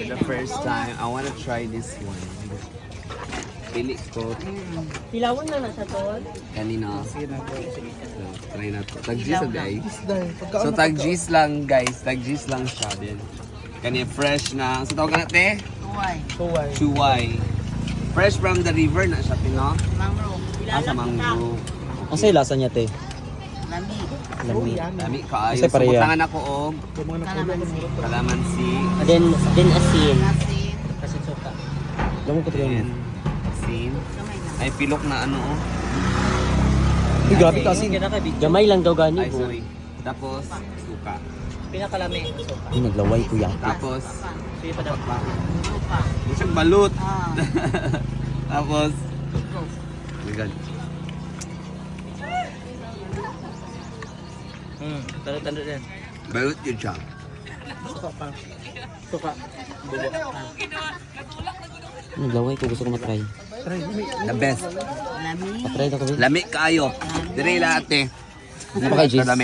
the first time, I wanna try this one. Pili ko Pilawon na siya tol. kanina. So, try na to. Tag-G's guys. So tag-G's lang guys. Tag-G's lang siya din. Kani fresh na. So tawag ka na te? Chuway. Fresh from the river na siya pino. Sa mangrove. Ang sa'yo lasa niya, te? Lami. Dami kaayo. Kasi So pareha. butangan ako og kalamansi. Then asin. Kasi suka. Alam mo ko talaga Then yun. asin. Ay pilok na ano oh. Ay, grabe kasi. Gamay lang daw gani Ay po. sorry. Tapos suka. Pinakalami. Suka. Ay, naglaway ko yan. Tapos Sige pa daw. isang balut. Tapos oh my God. Tanda din. Balut yun siya. Suka pa. Suka. Bubo. Naglaway ko, gusto ko matry. The best. Patry na ko. Lami kaayo. Dire lahat eh. Napaka-G's. Kadami.